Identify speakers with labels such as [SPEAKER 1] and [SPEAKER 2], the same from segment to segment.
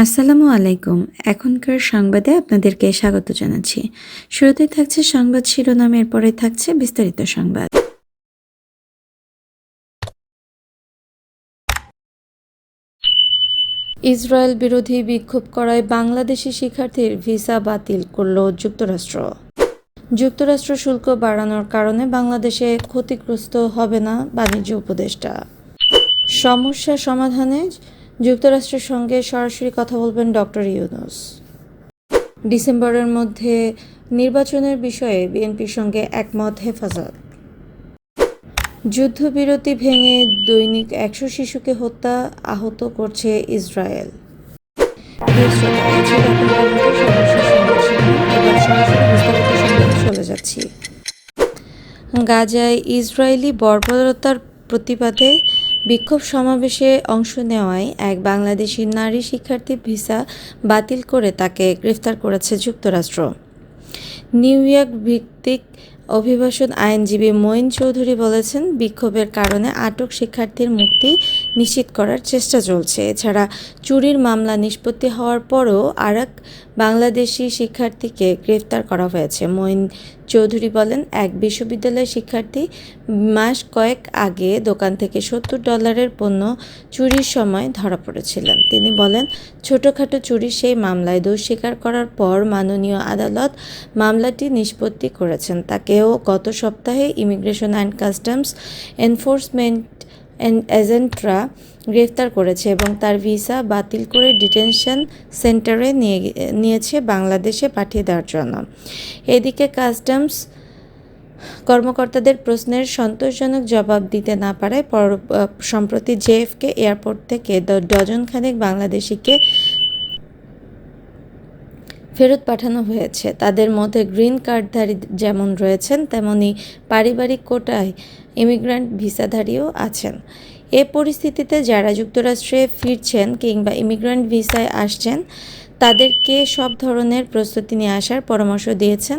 [SPEAKER 1] আসসালামু আলাইকুম। এখনকার সংবাদে আপনাদেরকে স্বাগত জানাচ্ছি। শুরুতেই থাকছে সংবাদ শিরোনাম, এরপরে থাকছে বিস্তারিত সংবাদ। ইসরায়েল বিরোধী বিক্ষোভ করায় বাংলাদেশি শিক্ষার্থীর ভিসা বাতিল করল যুক্তরাষ্ট্র। যুক্তরাষ্ট্র শুল্ক বাড়ানোর কারণে বাংলাদেশে ক্ষতিগ্রস্ত হবে না বাণিজ্য উপদেষ্টা। সমস্যা সমাধানে যুক্তরাষ্ট্রের সঙ্গে সরাসরি কথা বলবেন ডক্টর ইউনূস। ডিসেম্বরের মধ্যে নির্বাচনের বিষয়ে বিএনপির সঙ্গে একমত হেফাজত। যুদ্ধবিরতি ভেঙে দৈনিক ১০০ শিশুকে হত্যা আহত করছে ইসরায়েল। চলে যাচ্ছি। গাজায় ইসরায়েলি বর্বরতার প্রতিবাদে বিক্ষোভ সমাবেশে অংশ নেওয়ায় এক বাংলাদেশি নারী শিক্ষার্থী ভিসা বাতিল করে তাকে গ্রেফতার করেছে যুক্তরাষ্ট্র। নিউ ইয়র্ক ভিত্তিক অভিবাসন আইনজীবী মঈন চৌধুরী বলেছেন, বিক্ষোভের কারণে আটক শিক্ষার্থীর মুক্তি নিশ্চিত করার চেষ্টা চলছে। এছাড়া চুরির মামলা নিষ্পত্তি হওয়ার পরও আরেক বাংলাদেশি শিক্ষার্থীকে গ্রেফতার করা হয়েছে। মঈন চৌধুরী বলেন, এক বিশ্ববিদ্যালয়ের শিক্ষার্থী মাস কয়েক আগে দোকান থেকে $70 পণ্য চুরির সময় ধরা পড়েছিলেন। তিনি বলেন, ছোটখাটো চুরির সেই মামলায় দোষ স্বীকার করার পর মাননীয় আদালত মামলাটি নিষ্পত্তি করেছেন। তাকেও গত সপ্তাহে ইমিগ্রেশন অ্যান্ড কাস্টমস এনফোর্সমেন্ট এজেন্টরা গ্রেফতার করেছে এবং তার ভিসা বাতিল করে ডিটেনশন সেন্টারে নিয়েছে বাংলাদেশে পাঠিয়ে দেওয়ার জন্য। এদিকে কাস্টমস কর্মকর্তাদের প্রশ্নের সন্তোষজনক জবাব দিতে না পারায় সম্প্রতি জেএফকে এয়ারপোর্ট থেকে ডজনখানেক বাংলাদেশিকে ফেরত পাঠানো হয়েছে। তাদের মধ্যে গ্রিন কার্ডধারী যেমন রয়েছেন, তেমনি পারিবারিক কোটায় ইমিগ্রান্ট ভিসাধারীও আছেন। এ পরিস্থিতিতে যারা যুক্তরাষ্ট্রে ফিরছেন কিংবা ইমিগ্রান্ট ভিসায় আসছেন, তাদেরকে সব ধরনের প্রস্তুতি নিয়ে আসার পরামর্শ দিয়েছেন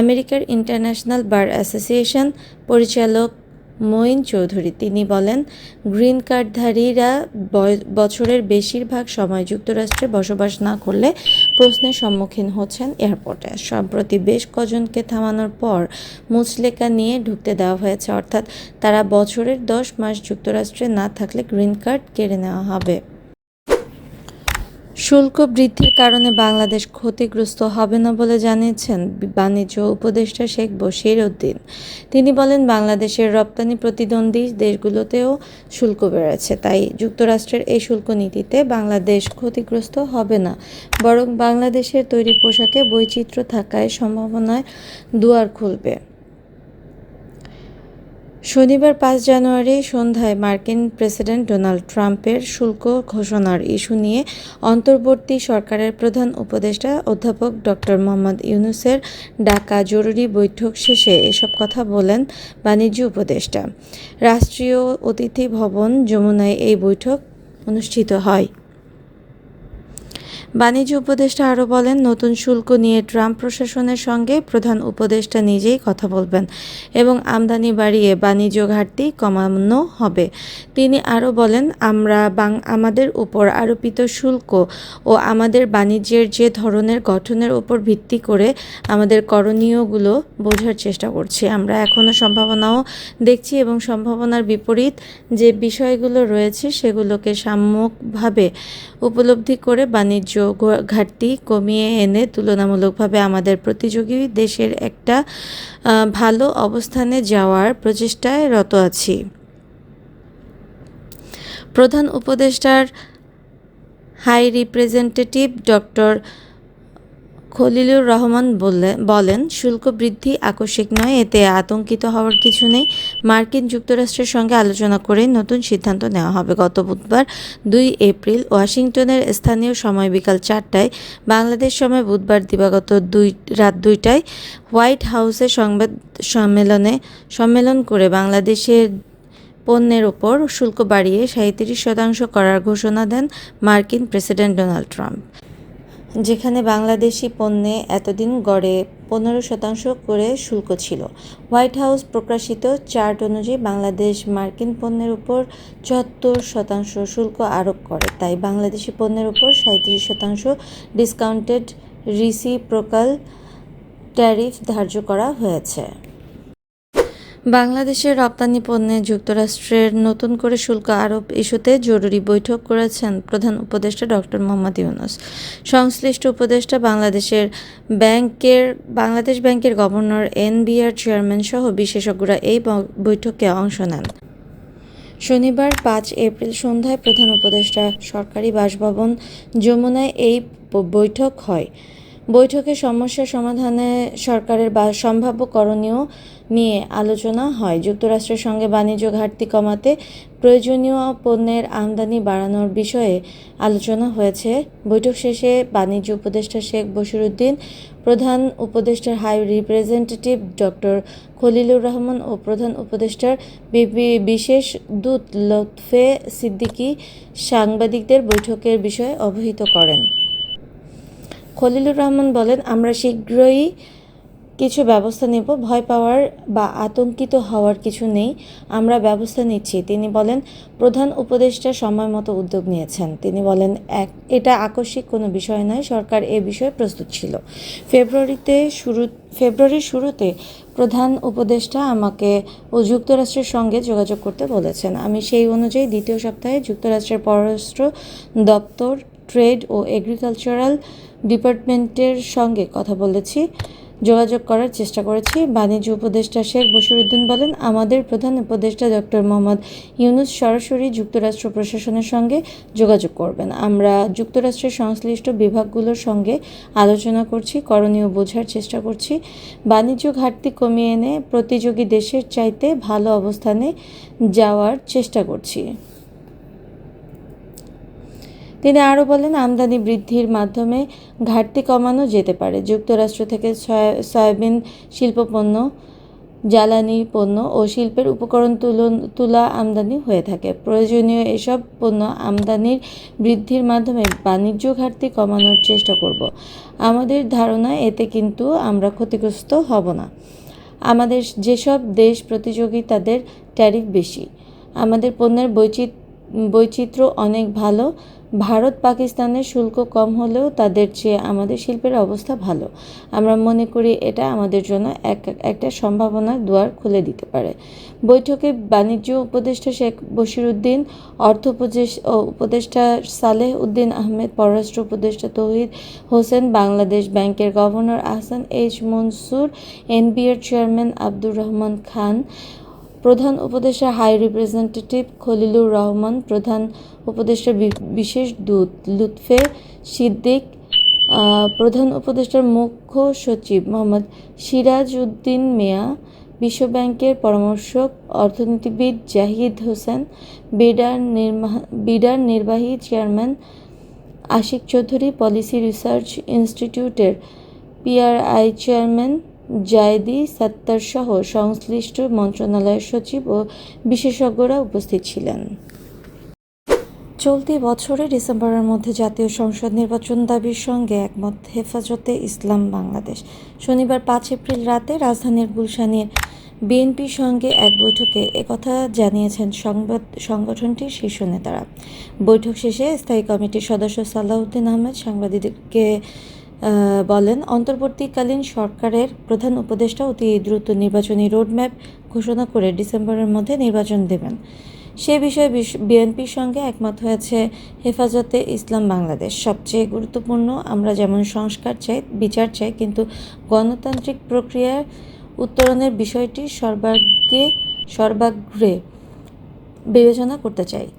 [SPEAKER 1] আমেরিকার ইন্টারন্যাশনাল বার অ্যাসোসিয়েশন পরিচালক মঈন চৌধুরী। তিনি বলেন, গ্রিন কার্ডধারীরা বছরের বেশিরভাগ সময় যুক্তরাষ্ট্রে বসবাস না করলে প্রশ্নের সম্মুখীন হচ্ছেন এয়ারপোর্টে। সম্প্রতি বেশ কজনকে থামানোর পর মুচলেকা নিয়ে ঢুকতে দেওয়া হয়েছে, অর্থাৎ তারা বছরের 10 মাস যুক্তরাষ্ট্রে না থাকলে গ্রিন কার্ড কেড়ে নেওয়া হবে। শুল্ক বৃদ্ধির কারণে বাংলাদেশ ক্ষতিগ্রস্ত হবে না বলে জানিয়েছেন বাণিজ্য উপদেষ্টা শেখ বশির উদ্দিন। তিনি বলেন, বাংলাদেশের রপ্তানি প্রতিদ্বন্দ্বী দেশগুলোতেও শুল্ক বেড়েছে, তাই যুক্তরাষ্ট্রের এই শুল্ক নীতিতে বাংলাদেশ ক্ষতিগ্রস্ত হবে না, বরং বাংলাদেশের তৈরি পোশাকে বৈচিত্র্য থাকায় সম্ভাবনায় দুয়ার খুলবে। শনিবার ৫ জানুয়ারি সন্ধ্যায় মার্কিন প্রেসিডেন্ট ডোনাল্ড ট্রাম্পের শুল্ক ঘোষণার ইস্যু নিয়ে অন্তর্বর্তী সরকারের প্রধান উপদেষ্টা অধ্যাপক ডক্টর মোহাম্মদ ইউনূসের ডাকা জরুরি বৈঠক শেষে এসব কথা বলেন বাণিজ্য উপদেষ্টা। রাষ্ট্রীয় অতিথি ভবন যমুনায় এই বৈঠক অনুষ্ঠিত হয়। বাণিজ্য উপদেষ্টা আরও বলেন, নতুন শুল্ক নিয়ে ট্রাম্প প্রশাসনের সঙ্গে প্রধান উপদেষ্টা নিজেই কথা বলবেন এবং আমদানি বাড়িয়ে বাণিজ্য ঘাটতি কমানো হবে। তিনি আরও বলেন, আমরা আমাদের উপর আরোপিত শুল্ক ও আমাদের বাণিজ্যের যে ধরনের গঠনের উপর ভিত্তি করে আমাদের করণীয়গুলো বোঝার চেষ্টা করছি। আমরা এখনও সম্ভাবনাও দেখছি এবং সম্ভাবনার বিপরীত যে বিষয়গুলো রয়েছে সেগুলোকে সাম্যকভাবে উপলব্ধি করে বাণিজ্য ঘাটতি কমিয়ে এনে তুলনামূলকভাবে আমাদের প্রতিযোগী দেশের একটা ভালো অবস্থানে যাওয়ার প্রচেষ্টায় রত আছি। প্রধান উপদেষ্টার high representative doctor Khalilur Rahman বলেন, শুল্ক বৃদ্ধি আকস্মিক নয়, এতে আতঙ্কিত হওয়ার কিছু নেই। মার্কিন যুক্তরাষ্ট্রের সঙ্গে আলোচনা করে নতুন সিদ্ধান্ত নেওয়া হবে। গত বুধবার 2 এপ্রিল ওয়াশিংটনের স্থানীয় সময় বিকাল 4টায়, বাংলাদেশ সময় বুধবার দিবাগত রাত 2টায় হোয়াইট হাউসে সংবাদ সম্মেলন করে বাংলাদেশের পণ্যের ওপর শুল্ক বাড়িয়ে 37% করার ঘোষণা দেন মার্কিন প্রেসিডেন্ট ডোনাল্ড ট্রাম্প। যেখানে বাংলাদেশি পণ্যে এতদিন গড়ে 15% করে শুল্ক ছিল। হোয়াইট হাউস প্রকাশিত চার্ট অনুযায়ী বাংলাদেশ মার্কিন পণ্যের উপর 74% শুল্ক আরোপ করে, তাই বাংলাদেশি পণ্যের উপর 37% ডিসকাউন্টেড রিসিপ্রোকাল ট্যারিফ ধার্য করা হয়েছে। বাংলাদেশের রপ্তানি পণ্যে যুক্তরাষ্ট্রের নতুন করে শুল্ক আরোপ ইস্যুতে জরুরি বৈঠক করেছেন প্রধান উপদেষ্টা ডক্টর মোহাম্মদ ইউনূস। সংশ্লিষ্ট উপদেষ্টা বাংলাদেশ ব্যাংকের গভর্নর এনবিআর চেয়ারম্যান সহ বিশেষজ্ঞরা এই বৈঠকে অংশ নেন। শনিবার 5 এপ্রিল সন্ধ্যায় প্রধান উপদেষ্টা সরকারি বাসভবন যমুনায় এই বৈঠক হয়। বৈঠকে সমস্যা সমাধানে সরকারের সম্ভাব্য করণীয় নিয়ে আলোচনা হয়। যুক্তরাষ্ট্রের সঙ্গে বাণিজ্য ঘাটতি কমাতে প্রয়োজনীয় পণ্যের আমদানি বাড়ানোর বিষয়ে আলোচনা হয়েছে। বৈঠক শেষে বাণিজ্য উপদেষ্টা শেখ বশিরউদ্দিন, প্রধান উপদেষ্টার high representative doctor Khalilur Rahman ও প্রধান উপদেষ্টার বিশেষ দূত লুৎফে সিদ্দিকী সাংবাদিকদের বৈঠকের বিষয়ে অবহিত করেন। খলিলুর রহমান বলেন, আমরা শীঘ্রই কিছু ব্যবস্থা নেব, ভয় পাওয়ার বা আতঙ্কিত হওয়ার কিছু নেই, আমরা ব্যবস্থা নিচ্ছি। তিনি বলেন, প্রধান উপদেষ্টা সময় মতো উদ্যোগ নিয়েছেন। তিনি বলেন, এটা আকস্মিক কোনো বিষয় নয়, সরকার এ বিষয়ে প্রস্তুত ছিল। ফেব্রুয়ারির শুরুতে প্রধান উপদেষ্টা আমাকে ও যুক্তরাষ্ট্রের সঙ্গে যোগাযোগ করতে বলেছেন। আমি সেই অনুযায়ী দ্বিতীয় সপ্তাহে যুক্তরাষ্ট্রের পররাষ্ট্র দপ্তর, ট্রেড ও এগ্রিকালচারাল ডিপার্টমেন্টের সঙ্গে কথা বলেছি, যোগাযোগ করার চেষ্টা করেছি। বাণিজ্য উপদেষ্টা শেখ বশিরউদ্দিন বলেন, আমাদের প্রধান উপদেষ্টা ডক্টর মোহাম্মদ ইউনূস সরাসরি যুক্তরাষ্ট্র প্রশাসনের সঙ্গে যোগাযোগ করবেন। আমরা যুক্তরাষ্ট্রের সংশ্লিষ্ট বিভাগগুলোর সঙ্গে আলোচনা করছি, করণীয় বোঝার চেষ্টা করছি, বাণিজ্য ঘাটতি কমিয়ে এনে প্রতিযোগী দেশের চাইতে ভালো অবস্থানে যাওয়ার চেষ্টা করছি। তিনি আরও বলেন, আমদানি বৃদ্ধির মাধ্যমে ঘাটতি কমানো যেতে পারে। যুক্তরাষ্ট্র থেকে সয়াবিন শিল্পপণ্য, জ্বালানি পণ্য ও শিল্পের উপকরণ তুলা আমদানি হয়ে থাকে। প্রয়োজনীয় এসব পণ্য আমদানির বৃদ্ধির মাধ্যমে বাণিজ্য ঘাটতি কমানোর চেষ্টা করব। আমাদের ধারণা, এতে কিন্তু আমরা ক্ষতিগ্রস্ত হব না। আমাদের যেসব দেশ প্রতিযোগী তাদের ট্যারিফ বেশি। আমাদের পণ্যের বৈচিত্র্য অনেক ভালো। ভারত পাকিস্তানের শুল্ক কম হলেও তাদের চেয়ে আমাদের শিল্পের অবস্থা ভালো। আমরা মনে করি এটা আমাদের জন্য একটা সম্ভাবনার দুয়ার খুলে দিতে পারে। বৈঠকে বাণিজ্য উপদেষ্টা শেখ বশিরউদ্দিন, অর্থ উপদেষ্টা সালেহ উদ্দিন আহমেদ, পররাষ্ট্র উপদেষ্টা তৌহিদ হোসেন, বাংলাদেশ ব্যাংকের governor Ahsan H Mansur, NBR chairman Abdur Rahman Khan, প্রধান উপদেষ্টার হাই রিপ্রেজেন্টেটিভ খলিলুর রহমান, প্রধান উপদেষ্টার বিশেষ দূত লুৎফে সিদ্দিক, প্রধান উপদেষ্টার মুখ্য সচিব মোহাম্মদ সিরাজ উদ্দিন মিয়া, বিশ্বব্যাংকের পরামর্শক অর্থনীতিবিদ জাহিদ হোসেন, বিডার নির্বাহী chairman Ashik Chowdhury, policy research ইনস্টিটিউটের পিআরআই চেয়ারম্যান জায়েদি সাত্তার সহ সংশ্লিষ্ট মন্ত্রণালয়ের সচিব ও বিশেষজ্ঞরা উপস্থিত ছিলেন। চলতি বছরের ডিসেম্বরের মধ্যে জাতীয় সংসদ নির্বাচন দাবির সঙ্গে একমত হেফাজতে ইসলাম বাংলাদেশ। শনিবার 5 এপ্রিল রাতে রাজধানীর গুলশানের বিএনপির সঙ্গে এক বৈঠকে একথা জানিয়েছেন সংগঠনটির শীর্ষ নেতারা। বৈঠক শেষে স্থায়ী কমিটির সদস্য সালাউদ্দিন আহমেদ সাংবাদিকদেরকে বলেন, অন্তর্বর্তীকালীন সরকারের প্রধান উপদেষ্টা অতি দ্রুত নির্বাচনী রোডম্যাপ ঘোষণা করে ডিসেম্বরের মধ্যে নির্বাচন দেবেন। সে বিষয়ে বিএনপির সঙ্গে একমত হয়েছে হেফাজতে ইসলাম বাংলাদেশ। সবচেয়ে গুরুত্বপূর্ণ, আমরা যেমন সংস্কার চাই, বিচার চাই, কিন্তু গণতান্ত্রিক প্রক্রিয়ার উত্তরণের বিষয়টি সর্বাগ্রে বিবেচনা করতে চাই।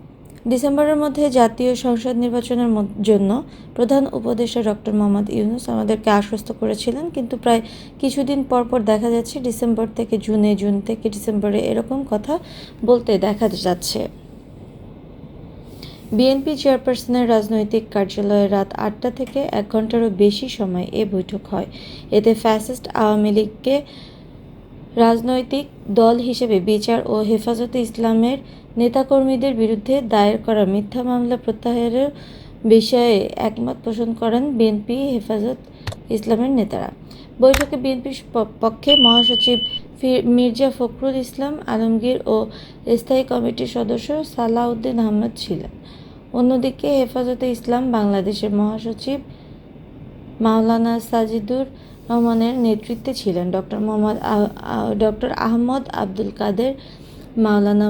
[SPEAKER 1] ডিসেম্বরের মধ্যে জাতীয় সংসদ নির্বাচনের জন্য প্রধান উপদেষ্টা ডক্টর মোহাম্মদ ইউনূস আমাদেরকে আশ্বস্ত করেছিলেন, কিন্তু প্রায় কিছুদিন পরপর দেখা যাচ্ছে ডিসেম্বর থেকে জুনে, জুন থেকে ডিসেম্বরে এরকম কথা বলতে দেখা যাচ্ছে। বিএনপি চেয়ারপারসনের রাজনৈতিক কার্যালয়ে রাত 8টা থেকে 1 ঘণ্টারও বেশি সময় এ বৈঠক হয়। এতে ফ্যাসিস্ট আওয়ামী লীগকে রাজনৈতিক দল হিসেবে বিচার ও হেফাজতে ইসলামের নেতাকর্মীদের বিরুদ্ধে দায়ের করা মিথ্যা মামলা প্রত্যাহারের বিষয়ে একমত পোষণ করেন বিএনপি, হেফাজত ইসলামের নেতারা। বৈঠকে বিএনপির পক্ষে মহাসচিব মির্জা ফখরুল ইসলাম আলমগীর ও স্থায়ী কমিটির সদস্য সালাউদ্দিন আহমদ ছিলেন। অন্যদিকে হেফাজতে ইসলাম বাংলাদেশের মহাসচিব মাওলানা সাজিদুর রহমানের নেতৃত্বে ছিলেন ডক্টর আহমদ আব্দুল কাদের, মাওলানা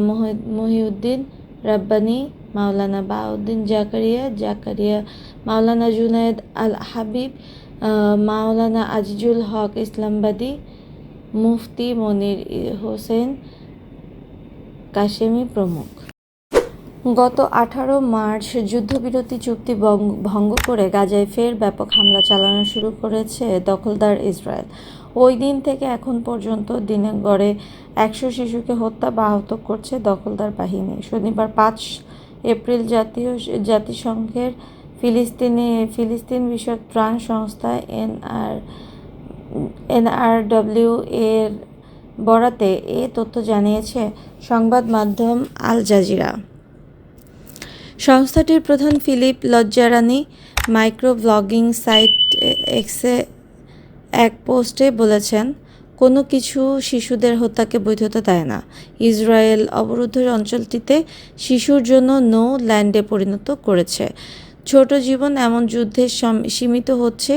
[SPEAKER 1] মহিউদ্দিন রাব্বানী, মাওলানা বাউদ্দিন জাকারিয়া, মাওলানা জুনায়েদ আল হাবিব, মাওলানা আজিজুল হক ইসলামবাদী, মুফতি মনির হোসেন কাশেমি প্রমুখ। গত 18 মার্চ যুদ্ধবিরতি চুক্তি ভঙ্গ করে গাজায় ফের ব্যাপক হামলা চালানো শুরু করেছে দখলদার ইসরায়েল। ওই দিন থেকে এখন পর্যন্ত দিনে গড়ে 100 শিশুকে হত্যা বা আহত করছে দখলদার বাহিনী। শনিবার 5 এপ্রিল জাতিসংঘের ফিলিস্তিন বিষয়ক ত্রাণ সংস্থা এনআরডব্লিউ এর বরাতে এ তথ্য জানিয়েছে সংবাদ মাধ্যম আল জাজিরা। সংস্থাটির প্রধান Philippe Lazzarini micro blogging site এক্সে এক পোস্টে বলেছেন, কোনো কিছু শিশুদের হত্যাকে বৈধতা দেয় না। ইসরায়েল অবরুদ্ধ অঞ্চলটিতে শিশুর জন্য নো ল্যান্ডে পরিণত করেছে। ছোট জীবন এমন যুদ্ধে সীমিত হচ্ছে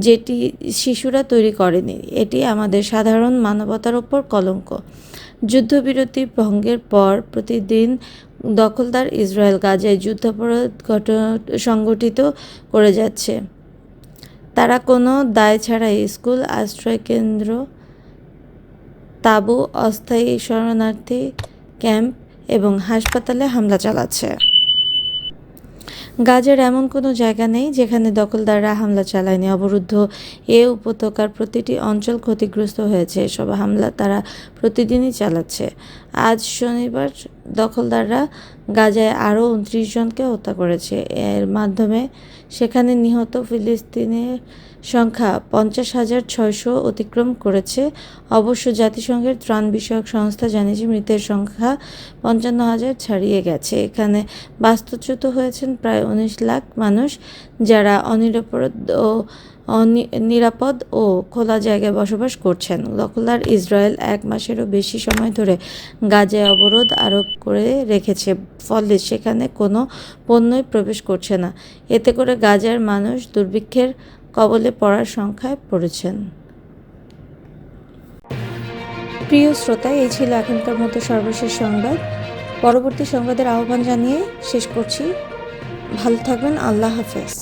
[SPEAKER 1] যেটি শিশুরা তৈরি করেনি। এটি আমাদের সাধারণ মানবতার ওপর কলঙ্ক। যুদ্ধবিরতি ভঙ্গের পর প্রতিদিন দখলদার ইসরায়েল গাজায় যুদ্ধাপরাধ সংগঠিত করে যাচ্ছে। তারা কোনো দায় ছাড়াই স্কুল, আশ্রয়কেন্দ্র, তাঁবু, অস্থায়ী শরণার্থী ক্যাম্প এবং হাসপাতালে হামলা চালাচ্ছে। গাজার এমন কোনো জায়গা নেই যেখানে দখলদাররা হামলা চালায়নি। অবরুদ্ধ এ উপত্যকার প্রতিটি অঞ্চল ক্ষতিগ্রস্ত হয়েছে। এসব হামলা তারা প্রতিদিনই চালাচ্ছে। আজ শনিবার দখলদাররা গাজায় আরও 29 জনকে হত্যা করেছে। এর মাধ্যমে সেখানে নিহত ফিলিস্তিনের সংখ্যা 50,600 অতিক্রম করেছে। অবশ্য জাতিসংঘের ত্রাণ বিষয়ক সংস্থা জানিয়েছে মৃতের সংখ্যা 55,000 ছাড়িয়ে গেছে। এখানে বাস্তুচ্যুত হয়েছেন প্রায় 19 লাখ মানুষ, যারা নিরাপদ ও খোলা জায়গায় বসবাস করছেন। দখলদার ইসরায়েল 1 মাসেরও বেশি সময় ধরে গাজায় অবরোধ আরোপ করে রেখেছে, ফলে সেখানে কোনো পণ্যই প্রবেশ করছে না। এতে করে গাজার মানুষ দুর্ভিক্ষের কবলে পড়ার সংখ্যায় পড়েছেন। প্রিয় শ্রোতা, এই ছিল এখনকার মতো সর্বশেষ সংবাদ। পরবর্তী সংবাদের আহ্বান জানিয়ে শেষ করছি। ভালো থাকবেন। আল্লাহ হাফেজ।